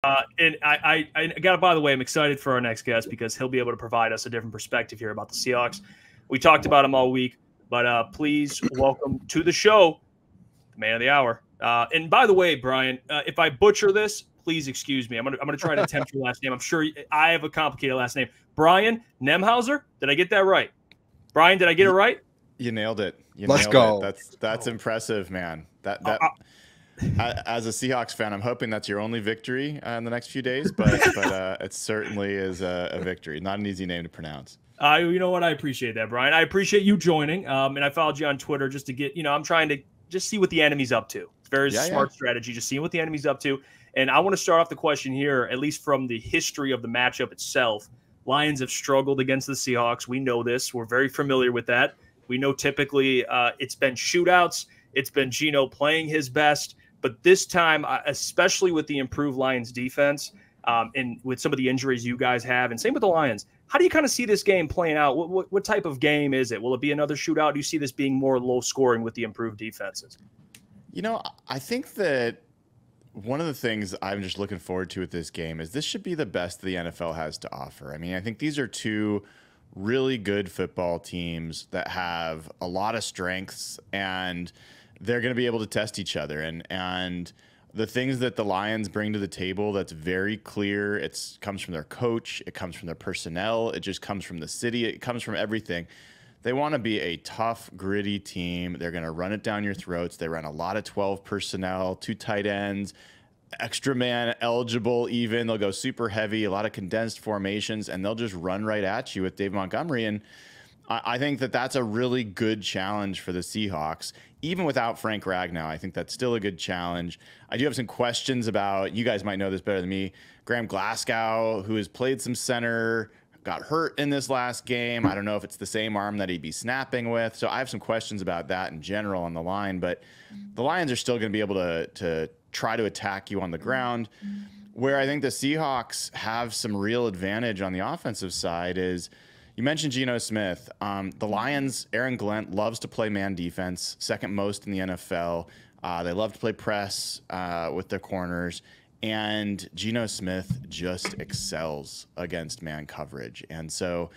And I got to, by the way, I'm excited for our next guest because he'll be able to provide us a different perspective here about the Seahawks. We talked about him all week, but please welcome to the show, the man of the hour. And by the way, Brian, if I butcher this, please excuse me. I'm gonna try to attempt your last name. I'm sure I have a complicated last name. Brian Nemhauser. Did I get that right? Brian, did I get it right? You nailed it. Let's go. That's impressive, man. As a Seahawks fan, I'm hoping that's your only victory in the next few days, but it certainly is a victory. Not an easy name to pronounce. You know what? I appreciate that, Brian. I appreciate you joining. And I followed you on Twitter just to get, I'm trying to just see what the enemy's up to. It's very smart strategy, just seeing what the enemy's up to. And I want to start off the question here, at least from the history of the matchup itself. Lions have struggled against the Seahawks. We know this. We're very familiar with that. We know typically it's been shootouts. It's been Geno playing his best. But this time, especially with the improved Lions defense and with some of the injuries you guys have, and same with the Lions, how do you kind of see this game playing out? What type of game is it? Will it be another shootout? Do you see this being more low scoring with the improved defenses? I think that one of the things I'm just looking forward to with this game is this should be the best the NFL has to offer. I mean, I think these are two really good football teams that have a lot of strengths, and they're going to be able to test each other. And the things that the Lions bring to the table, that's very clear. It comes from their coach. It comes from their personnel. It just comes from the city. It comes from everything. They want to be a tough, gritty team. They're going to run it down your throats. They run a lot of 12 personnel, 2 tight ends, extra man eligible even. They'll go super heavy, a lot of condensed formations, and they'll just run right at you with Dave Montgomery. And I think that that's a really good challenge for the Seahawks. Even without Frank Ragnow, I think that's still a good challenge. I do have some questions about, you guys might know this better than me, Graham Glasgow, who has played some center, got hurt in this last game. I don't know if it's the same arm that he'd be snapping with. So I have some questions about that in general on the line. But the Lions are still going to be able to try to attack you on the ground. Where I think the Seahawks have some real advantage on the offensive side is, you mentioned Geno Smith. The Lions, Aaron Glenn loves to play man defense, second most in the NFL. They love to play press with their corners. And Geno Smith just excels against man coverage. And so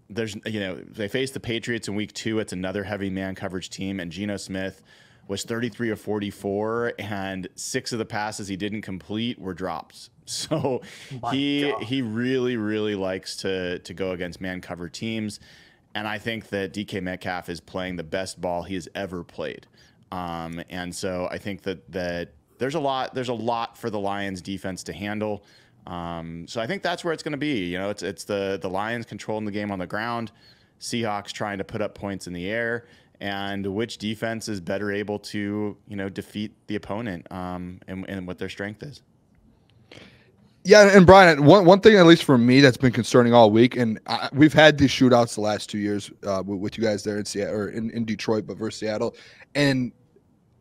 they faced the Patriots in week 2. It's another heavy man coverage team. And Geno Smith was 33 of 44, and 6 of the passes he didn't complete were drops. So he really, really likes to go against man cover teams. And I think that DK Metcalf is playing the best ball he has ever played. And so I think that there's a lot for the Lions defense to handle. So I think that's where it's going to be. It's the Lions controlling the game on the ground, Seahawks trying to put up points in the air, and which defense is better able to, defeat the opponent and what their strength is. Yeah, and Brian, one thing, at least for me, that's been concerning all week, and we've had these shootouts the last 2 years with you guys there in Seattle, or in Detroit, but versus Seattle, and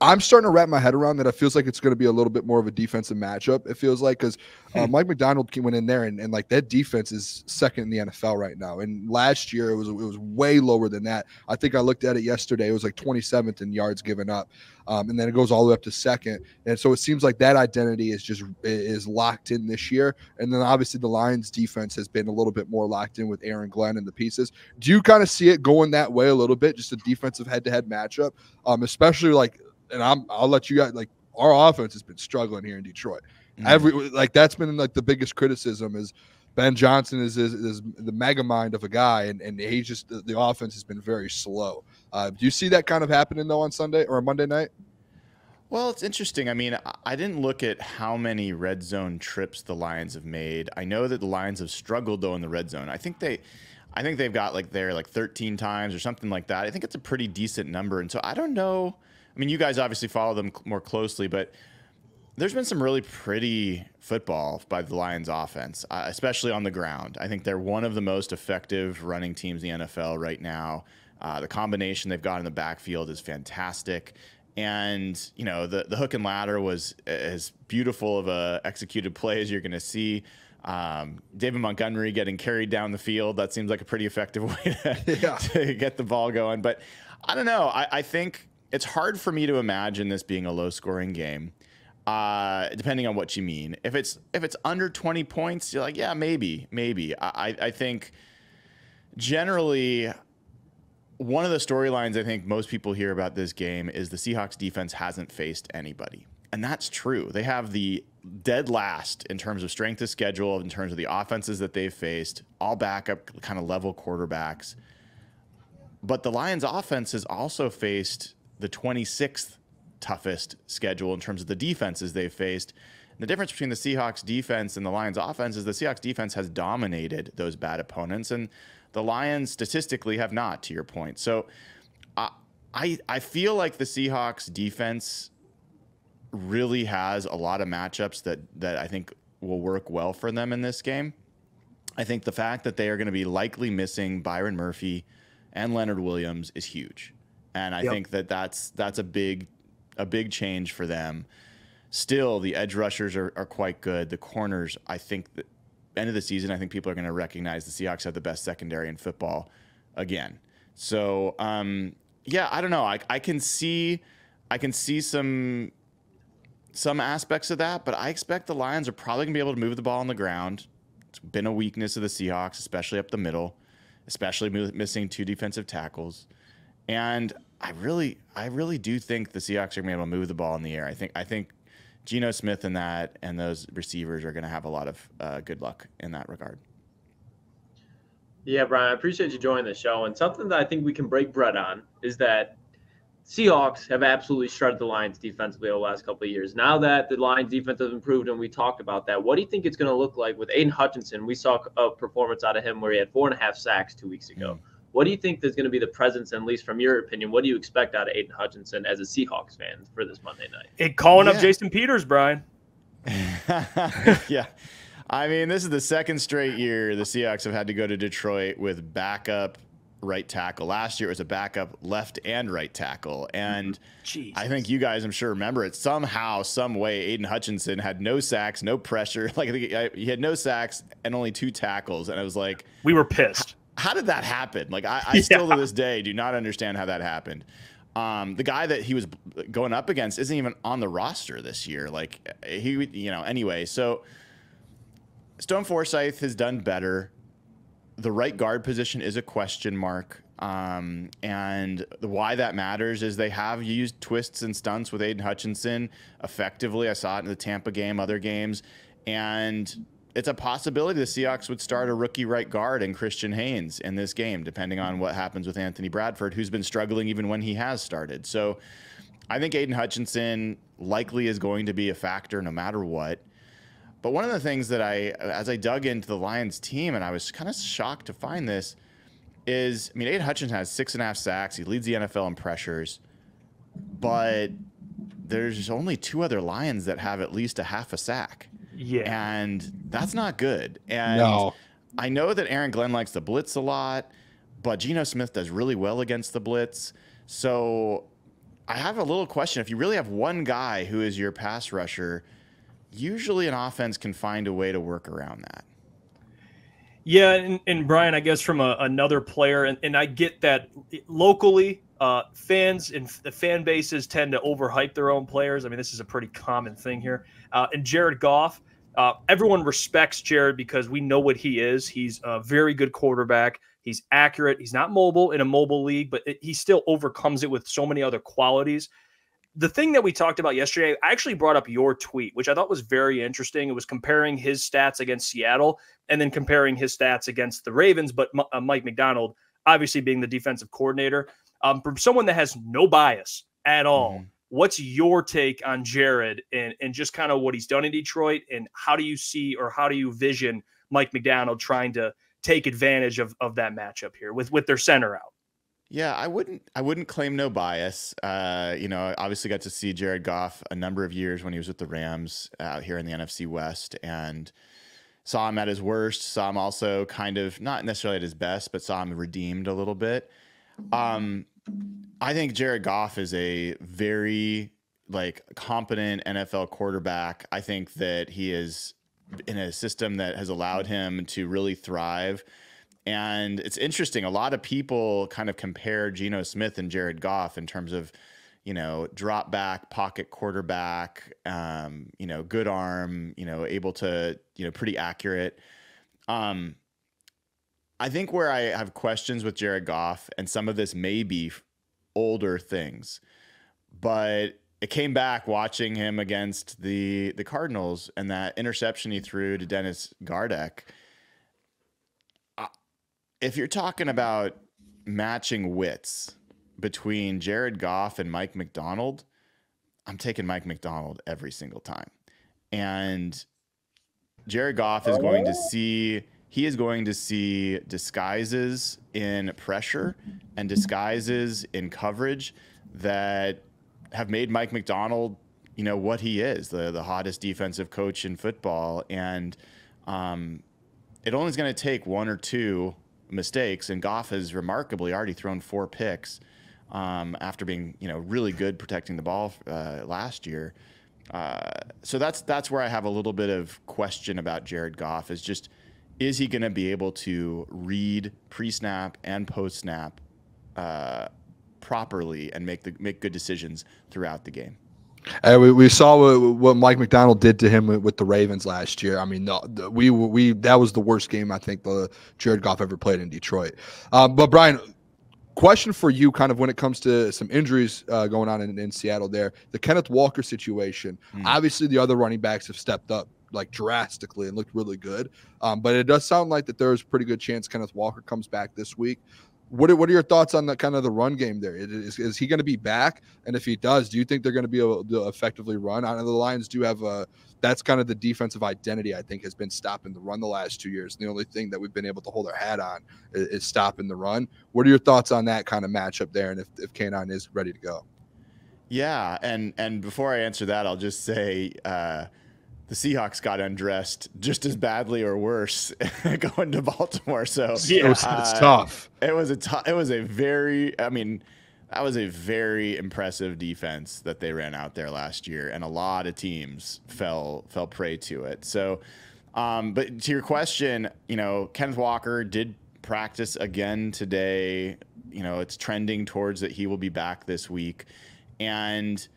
I'm starting to wrap my head around that. It feels like it's going to be a little bit more of a defensive matchup. It feels like, because Mike McDonald went in there and like that defense is second in the NFL right now. And last year it was way lower than that. I think I looked at it yesterday. It was like 27th in yards given up, and then it goes all the way up to second. And so it seems like that identity is locked in this year. And then obviously the Lions defense has been a little bit more locked in with Aaron Glenn and the pieces. Do you kind of see it going that way a little bit, just a defensive head-to-head matchup, especially like? And I'll let you guys, like, our offense has been struggling here in Detroit. That's been like the biggest criticism is Ben Johnson is the mega mind of a guy, and he just the offense has been very slow. Do you see that kind of happening though on Sunday or Monday night? Well, it's interesting. I mean, I didn't look at how many red zone trips the Lions have made. I know that the Lions have struggled though in the red zone. I think they've got like 13 times or something like that. I think it's a pretty decent number, and so I don't know. I mean, you guys obviously follow them more closely, but there's been some really pretty football by the Lions offense, especially on the ground. I think they're one of the most effective running teams in the NFL right now. The combination they've got in the backfield is fantastic. And, the hook and ladder was as beautiful of a executed play as you're going to see. David Montgomery getting carried down the field, that seems like a pretty effective way to get the ball going. But I don't know. I think it's hard for me to imagine this being a low-scoring game. depending on what you mean. If it's under 20 points, you're like, yeah, maybe. I think generally one of the storylines I think most people hear about this game is the Seahawks defense hasn't faced anybody. And that's true. They have the dead last in terms of strength of schedule, in terms of the offenses that they've faced, all backup kind of level quarterbacks. But the Lions offense has also faced the 26th toughest schedule in terms of the defenses they've faced. And the difference between the Seahawks defense and the Lions offense is the Seahawks defense has dominated those bad opponents, and the Lions statistically have not, to your point. So I feel like the Seahawks defense really has a lot of matchups that I think will work well for them in this game. I think the fact that they are going to be likely missing Byron Murphy and Leonard Williams is huge. And I think that's a big change for them. Still, the edge rushers are quite good. The corners, I think that end of the season, I think people are going to recognize the Seahawks have the best secondary in football again. So, yeah, I don't know. I can see some aspects of that, but I expect the Lions are probably going to be able to move the ball on the ground. It's been a weakness of the Seahawks, especially up the middle, especially missing 2 defensive tackles. And I really do think the Seahawks are going to be able to move the ball in the air. I think Geno Smith and those receivers are going to have a lot of good luck in that regard. Yeah, Brian, I appreciate you joining the show. And something that I think we can break bread on is that Seahawks have absolutely shredded the Lions defensively over the last couple of years. Now that the Lions defense has improved and we talked about that, what do you think it's going to look like with Aiden Hutchinson? We saw a performance out of him where he had 4.5 sacks 2 weeks ago. What do you think there's going to be the presence, at least from your opinion? What do you expect out of Aiden Hutchinson as a Seahawks fan for this Monday night? Calling up Jason Peters, Brian. Yeah. I mean, this is the second straight year the Seahawks have had to go to Detroit with backup right tackle. Last year it was a backup left and right tackle. And I think you guys, I'm sure, remember it. Somehow, some way, Aiden Hutchinson had no sacks, no pressure. Like, I think he had no sacks and only 2 tackles. And I was like, we were pissed. How did that happen? Like, I still to this day do not understand how that happened. The guy that he was going up against isn't even on the roster this year. Like, anyway. So Stone Forsythe has done better. The right guard position is a question mark. And why that matters is they have used twists and stunts with Aiden Hutchinson effectively. I saw it in the Tampa game, other games. And it's a possibility the Seahawks would start a rookie right guard in Christian Haynes in this game, depending on what happens with Anthony Bradford, who's been struggling even when he has started. So I think Aiden Hutchinson likely is going to be a factor no matter what. But one of the things that as I dug into the Lions team, and I was kind of shocked to find this, is, I mean, Aiden Hutchinson has 6.5 sacks. He leads the NFL in pressures, but there's only 2 other Lions that have at least a half a sack. Yeah. And that's not good. And No. I know that Aaron Glenn likes the blitz a lot, but Geno Smith does really well against the blitz. So I have a little question. If you really have one guy who is your pass rusher, usually an offense can find a way to work around that. Yeah, and Brian, I guess from another player, and I get that locally, fans and the fan bases tend to overhype their own players. I mean, this is a pretty common thing here. And Jared Goff, everyone respects Jared because we know what he is. He's a very good quarterback. He's accurate. He's not mobile in a mobile league, but he still overcomes it with so many other qualities. The thing that we talked about yesterday, I actually brought up your tweet, which I thought was very interesting. It was comparing his stats against Seattle and then comparing his stats against the Ravens, but Mike Macdonald, obviously being the defensive coordinator. From someone that has no bias at all, what's your take on Jared and just kind of what he's done in Detroit, and how do you see or how do you vision Mike Macdonald trying to take advantage of that matchup here with their center out? Yeah, I wouldn't claim no bias. I obviously got to see Jared Goff a number of years when he was with the Rams out here in the NFC West, and saw him at his worst. Saw him also kind of not necessarily at his best, but saw him redeemed a little bit. I think Jared Goff is a very competent NFL quarterback. I think that he is in a system that has allowed him to really thrive. And it's interesting. A lot of people kind of compare Geno Smith and Jared Goff in terms of, drop back, pocket quarterback, good arm, able to, pretty accurate. I think where I have questions with Jared Goff, and some of this may be older things, but it came back watching him against the Cardinals and that interception he threw to Dennis Gardeck. If you're talking about matching wits between Jared Goff and Mike McDonald, I'm taking Mike McDonald every single time. And Jared Goff is going to see disguises in pressure and disguises in coverage that have made Mike McDonald, what he is, the hottest defensive coach in football. And it only is going to take one or two mistakes, and Goff has remarkably already thrown 4 picks after being, really good protecting the ball last year. So that's where I have a little bit of question about Jared Goff, is he going to be able to read pre-snap and post-snap properly and make good decisions throughout the game? We saw what Mike McDonald did to him with the Ravens last year. I mean, that was the worst game I think Jared Goff ever played in Detroit. But Brian, question for you, kind of when it comes to some injuries going on in Seattle there, the Kenneth Walker situation. Obviously, the other running backs have stepped up like drastically and looked really good. But it does sound like that there's a pretty good chance Kenneth Walker comes back this week. What are your thoughts on the kind of the run game there? Is he going to be back? And if he does, do you think they're going to be able to effectively run? I know the Lions do have that's kind of the defensive identity, I think, has been stopping the run the last 2 years. And the only thing that we've been able to hold our hat on is stopping the run. What are your thoughts on that kind of matchup there? And if K9 is ready to go? Yeah. And before I answer that, I'll just say, the Seahawks got undressed just as badly or worse going to Baltimore. So yeah, it's tough. That was a very impressive defense that they ran out there last year, and a lot of teams fell prey to it. So, but to your question, Kenneth Walker did practice again today. It's trending towards that he will be back this week, and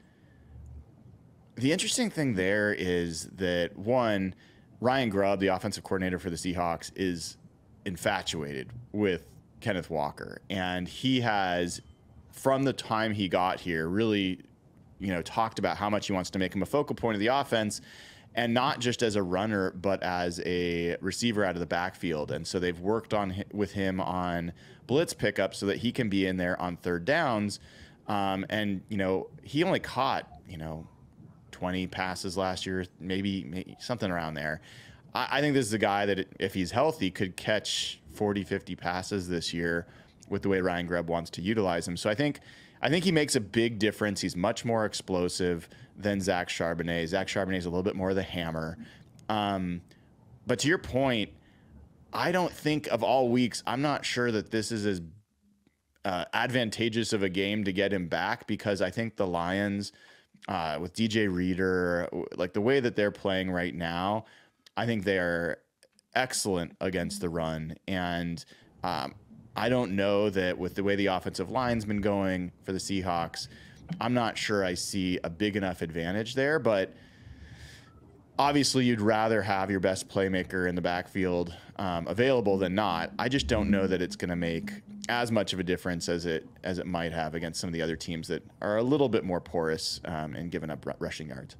the interesting thing there is that, one, Ryan Grubb, the offensive coordinator for the Seahawks, is infatuated with Kenneth Walker. And he has, from the time he got here, really, talked about how much he wants to make him a focal point of the offense, and not just as a runner, but as a receiver out of the backfield. And so they've worked with him on blitz pickup so that he can be in there on third downs. And he only caught, 20 passes last year, maybe something around there. I think this is a guy that, if he's healthy, could catch 40, 50 passes this year with the way Ryan Grubb wants to utilize him. So I think he makes a big difference. He's much more explosive than Zach Charbonnet. Zach Charbonnet is a little bit more of the hammer. But to your point, I don't think of all weeks, I'm not sure that this is as advantageous of a game to get him back, because I think the Lions, with DJ Reader, like the way that they're playing right now, I think they are excellent against the run. And I don't know that with the way the offensive line's been going for the Seahawks, I'm not sure I see a big enough advantage there. But obviously you'd rather have your best playmaker in the backfield available than not. I just don't know that it's going to make as much of a difference as it might have against some of the other teams that are a little bit more porous and giving up rushing yards.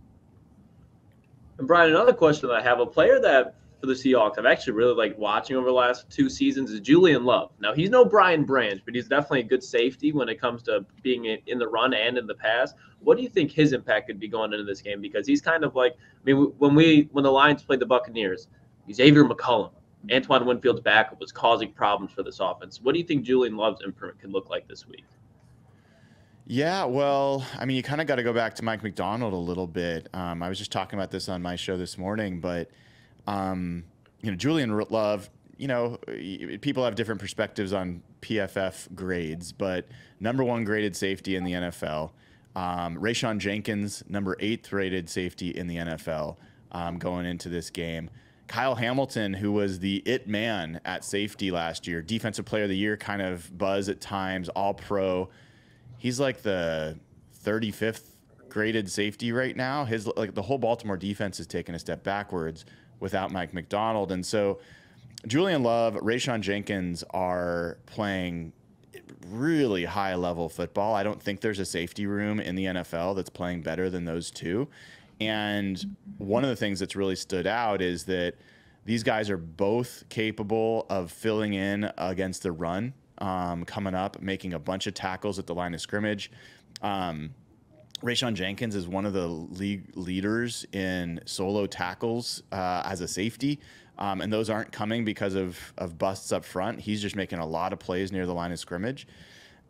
And Brian, another question that I have, a player that for the Seahawks I've actually really liked watching over the last 2 seasons is Julian Love. Now, he's no Brian Branch, but he's definitely a good safety when it comes to being in the run and in the pass. What do you think his impact could be going into this game? Because he's kind of like, when the Lions played the Buccaneers, Xavier McCollum, Antoine Winfield's backup, was causing problems for this offense. What do you think Julian Love's imprint could look like this week? Yeah, well, you kind of got to go back to Mike McDonald a little bit. I was just talking about this on my show this morning, but Julian Love, people have different perspectives on PFF grades, but #1 graded safety in the NFL. Rayshon Jenkins, #8 rated safety in the NFL going into this game. Kyle Hamilton, who was the it man at safety last year, defensive player of the year kind of buzz at times, all pro. He's like the 35th graded safety right now. His the whole Baltimore defense has taken a step backwards without Mike Macdonald. And so Julian Love, Rayshon Jenkins are playing really high level football. I don't think there's a safety room in the NFL that's playing better than those two. And one of the things that's really stood out is that these guys are both capable of filling in against the run, coming up, making a bunch of tackles at the line of scrimmage. Rayshon Jenkins is one of the league leaders in solo tackles as a safety. And those aren't coming because of busts up front. He's just making a lot of plays near the line of scrimmage.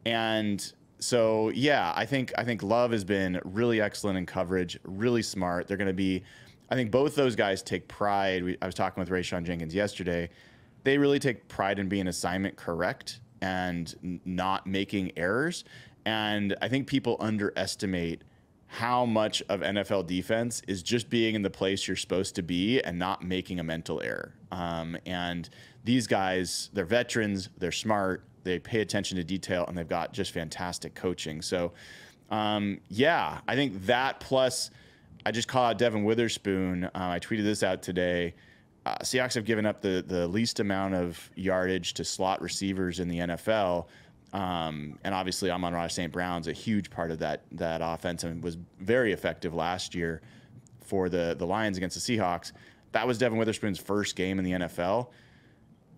And so, yeah, I think Love has been really excellent in coverage, really smart. They're going to be, I think both those guys take pride. I was talking with Rayshon Jenkins yesterday. They really take pride in being assignment correct and not making errors. And I think people underestimate how much of NFL defense is just being in the place you're supposed to be and not making a mental error. And these guys, they're veterans, they're smart, they pay attention to detail, and they've got just fantastic coaching. So, yeah, I think that plus I just call out Devin Witherspoon. I tweeted this out today. Seahawks have given up the least amount of yardage to slot receivers in the NFL. And obviously Amon-Ra St. Brown's a huge part of that offense and was very effective last year for the Lions against the Seahawks. That was Devin Witherspoon's first game in the NFL.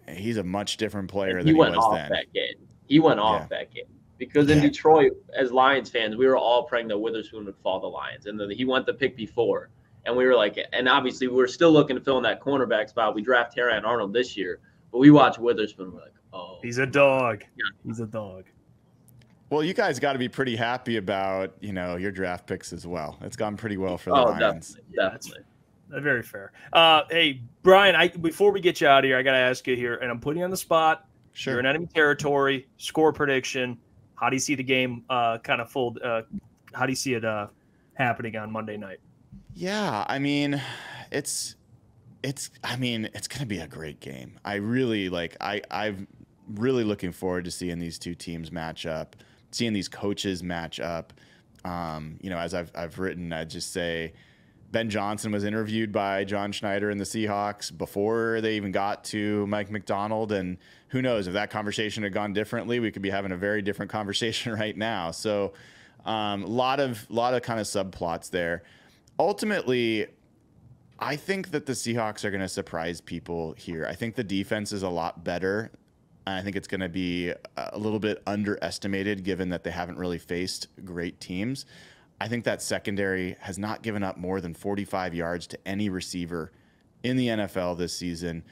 He's a much different player than he was then. He went off that game. Because in Detroit, as Lions fans, we were all praying that Witherspoon would fall the Lions. And then he went the pick before. And we were like, and obviously we were still looking to fill in that cornerback spot. We draft Terran Arnold this year. But we watched Witherspoon. We're like, oh. He's a dog. Yeah. He's a dog. Well, you guys got to be pretty happy about, your draft picks as well. It's gone pretty well for the Lions. Definitely. Very fair. Hey, Brian, before we get you out of here, I got to ask you here, and I'm putting you on the spot. Sure. You're in enemy territory, score prediction. How do you see the game how do you see it happening on Monday night? Yeah, I mean, it's going to be a great game. I'm really looking forward to seeing these two teams match up, seeing these coaches match up. As I've written, I'd just say Ben Johnson was interviewed by John Schneider and the Seahawks before they even got to Mike Macdonald. And who knows, if that conversation had gone differently, we could be having a very different conversation right now. So a lot of kind of subplots there. Ultimately, I think that the Seahawks are going to surprise people here. I think the defense is a lot better. I think it's going to be a little bit underestimated given that they haven't really faced great teams. I think that secondary has not given up more than 45 yards to any receiver in the NFL this season.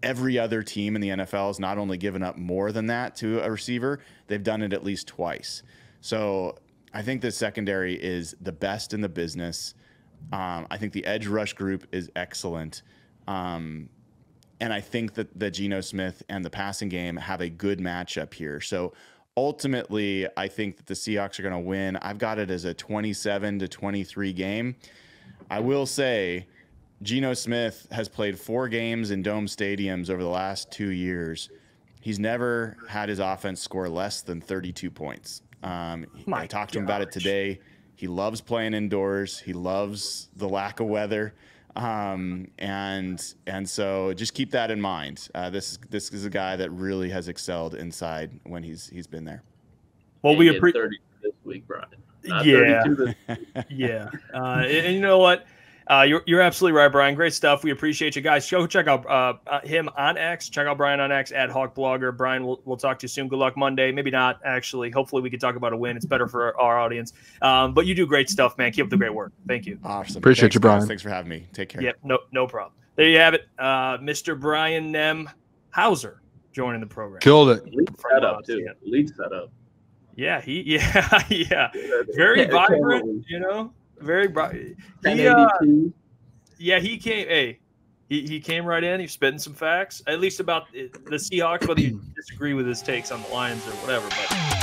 Every other team in the NFL has not only given up more than that to a receiver, they've done it at least twice. So I think the secondary is the best in the business. I think the edge rush group is excellent. And I think that Geno Smith and the passing game have a good matchup here. So ultimately, I think that the Seahawks are going to win. I've got it as a 27-23 game. I will say Geno Smith has played 4 games in dome stadiums over the last 2 years. He's never had his offense score less than 32 points. I talked to him about it today. He loves playing indoors. He loves the lack of weather. And so just keep that in mind. This is a guy that really has excelled inside when he's been there. Well, we appreciate 30 this week, Brian. Yeah. Yeah. And you know what? You're absolutely right, Brian. Great stuff. We appreciate you guys. Go check out him on X. Check out Brian on X at HawkBlogger. Brian, we'll talk to you soon. Good luck Monday. Maybe not, actually. Hopefully we can talk about a win. It's better for our audience. But you do great stuff, man. Keep up the great work. Thank you. Awesome. Appreciate you, Brian. Guys. Thanks for having me. Take care. Yep. No problem. There you have it. Mr. Brian Nemhauser joining the program. Killed it. Lead setup, too. Lead setup. Yeah. Yeah. Very vibrant, Very bright. He came. Hey, he came right in. He's spitting some facts, at least about the Seahawks, whether you disagree with his takes on the Lions or whatever. But